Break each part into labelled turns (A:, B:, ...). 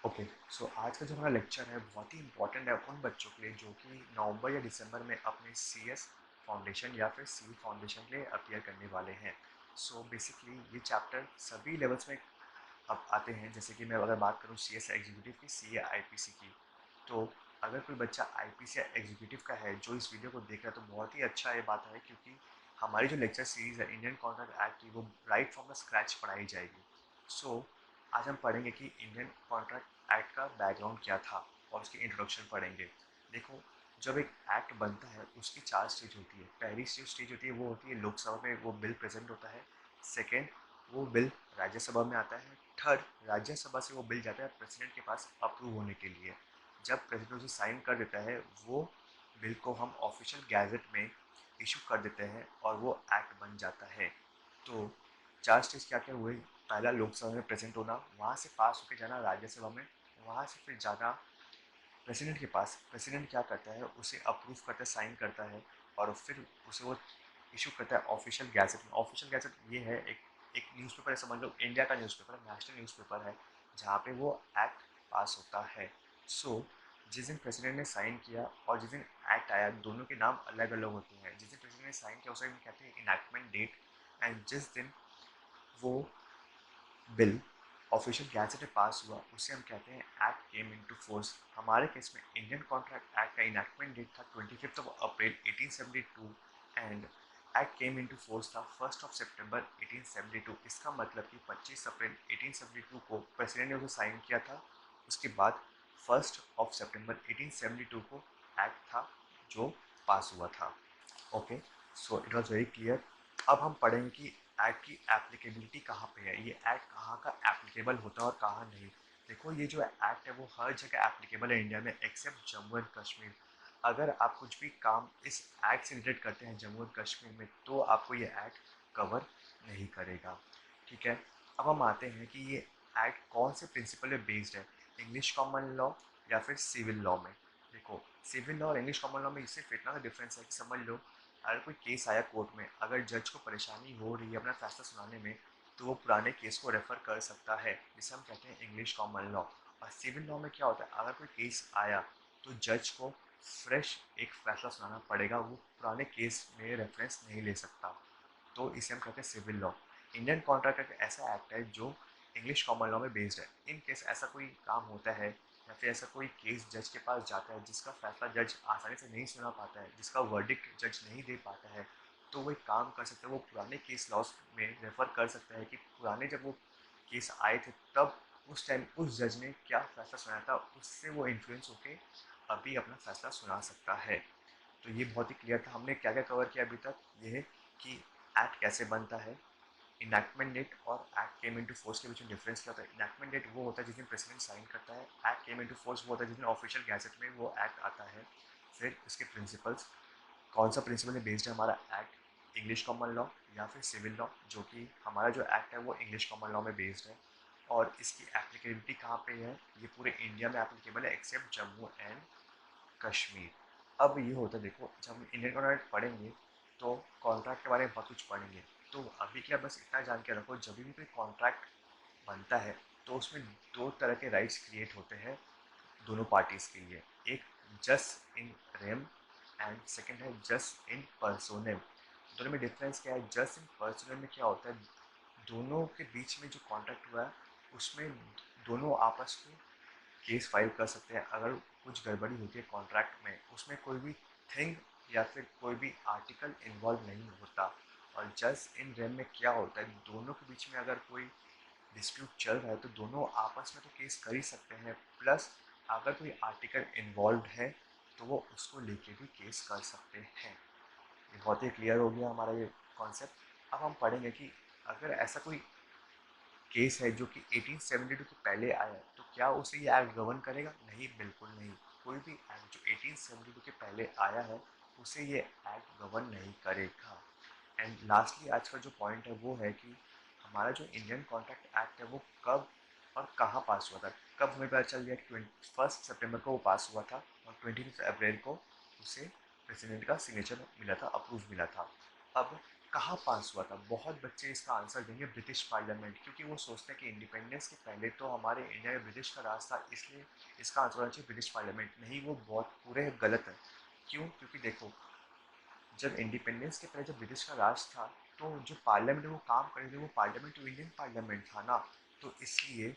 A: Okay, सो आज का जो हमारा लेक्चर है बहुत ही इंपॉर्टेंट है उन बच्चों के लिए जो कि नवंबर या दिसंबर में अपने सीएस फाउंडेशन या फिर सी फाउंडेशन के लिए अपीयर करने वाले हैं। सो बेसिकली ये चैप्टर सभी लेवल्स में अब आते हैं। जैसे कि मैं अगर बात करूँ सीएस एग्जीक्यूटिव की, सीए आईपीसी की, तो अगर कोई बच्चा आईपीसी या एग्जीक्यूटिव का है जो इस वीडियो को देख रहा है तो बहुत ही अच्छा ये बात है, क्योंकि हमारी जो लेक्चर सीरीज है इंडियन कॉन्ट्रैक्ट एक्ट की वो राइट फ्रॉम द स्क्रैच पढ़ाई जाएगी। सो आज हम पढ़ेंगे कि इंडियन कॉन्ट्रैक्ट एक्ट का बैकग्राउंड क्या था और उसकी इंट्रोडक्शन पढ़ेंगे। देखो, जब एक एक्ट बनता है उसकी 4 स्टेज होती है। पहली स्टेज होती है वो होती है लोकसभा में वो बिल प्रेजेंट होता है। सेकेंड, वो बिल राज्यसभा में आता है। थर्ड, राज्यसभा से वो बिल जाता है प्रेसिडेंट के पास अप्रूव होने के लिए। जब प्रेसिडेंट उसे साइन कर देता है वो बिल को हम ऑफिशियल गैजेट में इशू कर देते हैं और वो एक्ट बन जाता है। तो 4 स्टेज क्या क्या हुए? पहला लोकसभा में प्रेजेंट होना, वहाँ से पास होकर जाना राज्यसभा में, वहाँ से फिर जाना प्रेसिडेंट के पास। प्रेसिडेंट क्या करता है, उसे अप्रूव करता है, साइन करता है और फिर उसे वो इशू करता है ऑफिशियल गैजेट में। ऑफिशियल गैजेट ये है एक न्यूज़पेपर है, समझ लो इंडिया का न्यूज़पेपर है, नेशनल न्यूज़पेपर है, जहाँ पे वो एक्ट पास होता है। सो जिस दिन प्रेसिडेंट ने साइन किया और जिस दिन एक्ट आया, दोनों के नाम अलग अलग होते हैं। जिस दिन प्रेसिडेंट ने साइन किया उसे हम कहते हैं इनैक्टमेंट डेट, एंड जिस दिन वो बिल ऑफिशियल गैजेट में पास हुआ उसे हम कहते हैं एक्ट केम इनटू फोर्स। हमारे केस में इंडियन कॉन्ट्रैक्ट एक्ट का इनैक्टमेंट डेट था 25 अप्रैल 1872, and act came into force था 1 सितंबर 1872। इसका मतलब कि 25 अप्रैल 1872 को प्रेसिडेंट ने उसे साइन किया था। उसके बाद 1 सितंबर 1872 को एक्ट था जो पास हुआ था। Okay, so it was very clear. अब हम पढ़ेंगे कि एक्ट की एप्लीकेबिलिटी कहाँ पे है, ये एक्ट कहाँ का एप्लीकेबल होता है और कहाँ नहीं। देखो, ये जो एक्ट है वो हर जगह एप्लीकेबल है इंडिया में एक्सेप्ट जम्मू एंड कश्मीर। अगर आप कुछ भी काम इस एक्ट से रिलेटेड करते हैं जम्मू एंड कश्मीर में तो आपको ये एक्ट कवर नहीं करेगा। ठीक है, अब हम आते हैं कि ये एक्ट कौन से प्रिंसिपल पे बेस्ड है, इंग्लिश कॉमन लॉ या फिर सिविल लॉ में। देखो, सिविल लॉ और इंग्लिश कॉमन लॉ में सिर्फ इतना सा डिफरेंस है कि समझ लो, अगर कोई केस आया कोर्ट में, अगर जज को परेशानी हो रही है अपना फैसला सुनाने में, तो वो पुराने केस को रेफर कर सकता है, जिसे हम कहते हैं इंग्लिश कॉमन लॉ। और सिविल लॉ में क्या होता है, अगर कोई केस आया तो जज को फ्रेश एक फैसला सुनाना पड़ेगा, वो पुराने केस में रेफरेंस नहीं ले सकता। तो इसे हम कहते हैं सिविल लॉ। इंडियन कॉन्ट्रैक्ट एक ऐसा एक्ट है जो इंग्लिश कॉमन लॉ में बेस्ड है। इन केस ऐसा कोई काम होता है या फिर ऐसा कोई केस जज के पास जाता है जिसका फैसला जज आसानी से नहीं सुना पाता है, जिसका वर्डिक्ट जज नहीं दे पाता है, तो वो एक काम कर सकते हैं, वो पुराने केस लॉज में रेफर कर सकता है कि पुराने जब वो केस आए थे तब उस टाइम उस जज ने क्या फैसला सुनाया था, उससे वो इन्फ्लुएंस होके अभी अपना फैसला सुना सकता है। तो ये बहुत ही क्लियर था। हमने क्या क्या कवर किया अभी तक, ये है कि एक्ट कैसे बनता है, इनैक्टमेंट डेट और एक्ट केम इनटू फोर्स के बीच में डिफरेंस क्या होता है। इनैक्टमेंट डेट वो होता है जिस दिन प्रेसिडेंट साइन करता है, एक्ट केम इनटू फोर्स वो होता है जिस दिन ऑफिशियल गैजेट में वो एक्ट आता है। फिर इसके प्रिंसिपल्स, कौन सा प्रिंसिपल है बेस्ड है हमारा एक्ट, इंग्लिश कॉमन लॉ या फिर सिविल लॉ, जो कि हमारा जो एक्ट है वो इंग्लिश कॉमन लॉ में बेस्ड है। और इसकी एप्लीकेबिलिटी कहाँ पे है, ये पूरे इंडिया में एप्लीकेबल है एक्सेप्ट जम्मू एंड कश्मीर। अब ये होता है, देखो जब हम इंडियन कॉन्ट्रैक्ट पढ़ेंगे तो कॉन्ट्रैक्ट के बारे में बहुत कुछ पढ़ेंगे। तो अभी क्या, बस इतना जान के रखो, जब भी कोई कॉन्ट्रैक्ट बनता है तो उसमें दो तरह के राइट्स क्रिएट होते हैं दोनों पार्टीज के लिए। एक jus in rem and second है जस्ट इन पर्सोनेम। दोनों में डिफरेंस क्या है? जस्ट इन पर्सोनेम में क्या होता है, दोनों के बीच में जो कॉन्ट्रैक्ट हुआ है उसमें दोनों आपस में केस फाइल कर सकते हैं। अगर कुछ गड़बड़ी होती है कॉन्ट्रैक्ट में, उसमें कोई भी थिंग या फिर कोई भी आर्टिकल इन्वॉल्व नहीं होता। और जस्ट इन रेम में क्या होता है, दोनों के बीच में अगर कोई डिस्प्यूट चल रहा है तो दोनों आपस में तो केस कर ही सकते हैं, प्लस अगर कोई आर्टिकल इन्वॉल्व है तो वो उसको लेके भी केस कर सकते हैं। ये बहुत ही क्लियर हो गया हमारा ये कॉन्सेप्ट। अब हम पढ़ेंगे कि अगर ऐसा कोई केस है जो कि 1872 के पहले आया है तो क्या उसे ये एक्ट गवर्न करेगा? नहीं, बिल्कुल नहीं। कोई भी एक्ट जो 1872 के पहले आया है उसे ये एक्ट गवर्न नहीं करेगा। एंड लास्टली आज का जो पॉइंट है वो है कि हमारा जो इंडियन कॉन्ट्रैक्ट एक्ट है वो कब और कहाँ पास हुआ था। कब हमें पता चल गया कि 21 सितंबर को वो पास हुआ था और 25 अप्रैल को उसे प्रेसिडेंट का सिग्नेचर मिला था, अप्रूव मिला था। अब कहाँ कहाँ पास हुआ था? बहुत बच्चे इसका आंसर देंगे ब्रिटिश पार्लियामेंट, क्योंकि वो सोचते हैं कि इंडिपेंडेंस के पहले तो हमारे इंडिया में ब्रिटिश का राज था, इसलिए इसका आंसर होना चाहिए ब्रिटिश पार्लियामेंट। नहीं, वो बहुत पूरे गलत है। क्यों? क्योंकि देखो, जब इंडिपेंडेंस के पहले जब ब्रिटिश का राज था, तो जो पार्लियामेंट वो काम कर रहे थे, वो पार्लियामेंट तो इंडियन पार्लियामेंट था ना। तो इसलिए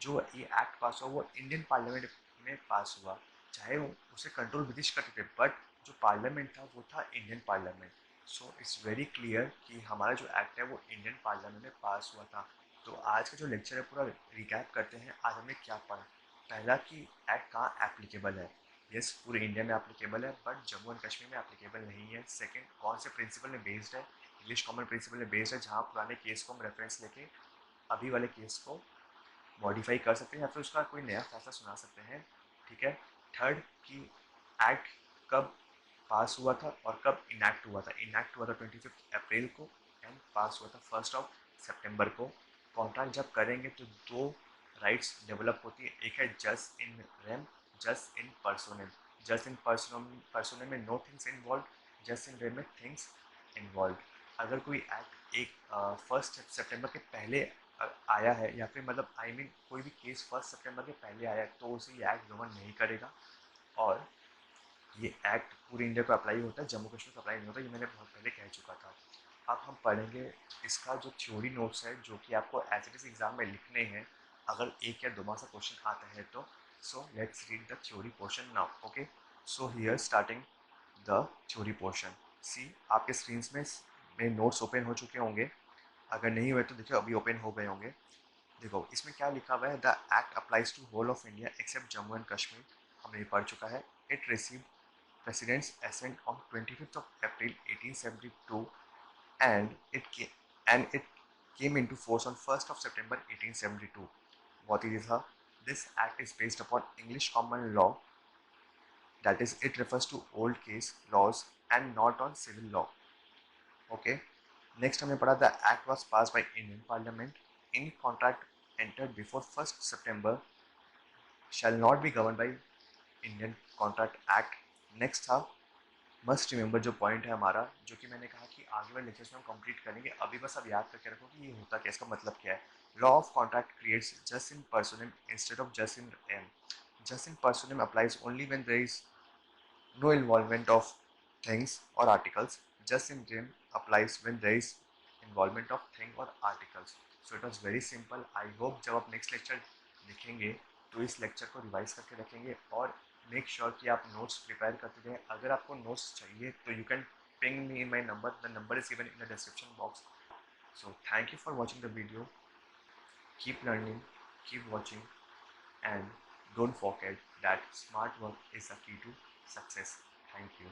A: जो ये एक्ट पास हुआ वो इंडियन पार्लियामेंट में पास हुआ। चाहे उसे कंट्रोल ब्रिटिश करते थे, बट जो पार्लियामेंट था वो था Indian parliament. So it's very clear कि हमारा जो एक्ट है वो इंडियन पार्लियामेंट में पास हुआ था। तो आज का जो लेक्चर है पूरा रिकैप करते हैं। आज हमने क्या पढ़ा? पहला कि एक्ट कहाँ एप्लीकेबल है। यस, पूरे इंडिया में एप्लीकेबल है, बट जम्मू एंड कश्मीर में एप्लीकेबल नहीं है। सेकंड, कौन से प्रिंसिपल में बेस्ड है? इंग्लिश कॉमन प्रिंसिपल में बेस्ड है, जहाँ पुराने केस को हम रेफरेंस लेके अभी वाले केस को मॉडिफाई कर सकते हैं या फिर उसका कोई नया फैसला सुना सकते हैं। ठीक है। थर्ड कि एक्ट कब पास हुआ था और कब इनैक्ट हुआ था। इनैक्ट हुआ था 25 अप्रैल को एंड पास हुआ था 1 सितंबर को। कॉन्ट्रैक्ट जब करेंगे तो दो राइट्स डेवलप होती है, एक है jus in rem, jus in personam. Jus in personam में no things involve, jus in rem में थिंग्स इन्वॉल्व। अगर कोई एक्ट एक 1 सितंबर के पहले आया है, या फिर मतलब आई मीन कोई भी केस 1 सितंबर के पहले आया है, तो उसे ये एक्ट गवर्न नहीं करेगा। और ये एक्ट पूरे इंडिया को अप्लाई होता है, जम्मू कश्मीर को अप्लाई नहीं होता। ये मैंने बहुत पहले कह चुका था। अब हम पढ़ेंगे इसका जो थ्योरी नोट्स है, जो कि आपको एज इट इज एग्जाम में लिखने हैं अगर एक या दो मार्क्स का क्वेश्चन आता है तो। So let's read the theory portion now. Okay, so here starting the theory portion. See, आपके स्क्रीन में मेरे नोट्स ओपन हो चुके होंगे। अगर नहीं हुए तो देखिए अभी ओपन हो गए होंगे। देखो इसमें क्या लिखा हुआ है, the act applies to whole of India except Jammu and Kashmir. हमने ये पढ़ चुका है। It receive President's assent on 25th of April 1872 and it came into force on 1st of September 1872. What is it? This act is based upon English common law, that is it refers to old case laws and not on civil law. Okay. Next हमने पढ़ा the act was passed by Indian Parliament. Any contract entered before 1st September shall not be governed by Indian Contract Act. Next था must remember, जो point है हमारा, जो कि मैंने कहा कि आगे वाले लेक्चर्स में हम कंप्लीट करेंगे। अभी बस अब याद करके रखो कि ये होता क्या, इसका मतलब क्या है। Law of contract creates jus in personam instead of jus in rem. Jus in personam applies only when there is no involvement of things और articles. Jus in rem applies when there is involvement of thing और articles. So it was very simple. I hope जब आप next lecture लिखेंगे तो इस lecture को revise करके रखेंगे और मेक श्योर कि आप नोट्स प्रिपेयर करते रहें। अगर आपको नोट्स चाहिए तो you can ping me in my number, the number is given in the description box. So thank you for watching the video. Keep learning, keep watching, and don't forget that smart work is the key to success. Thank you.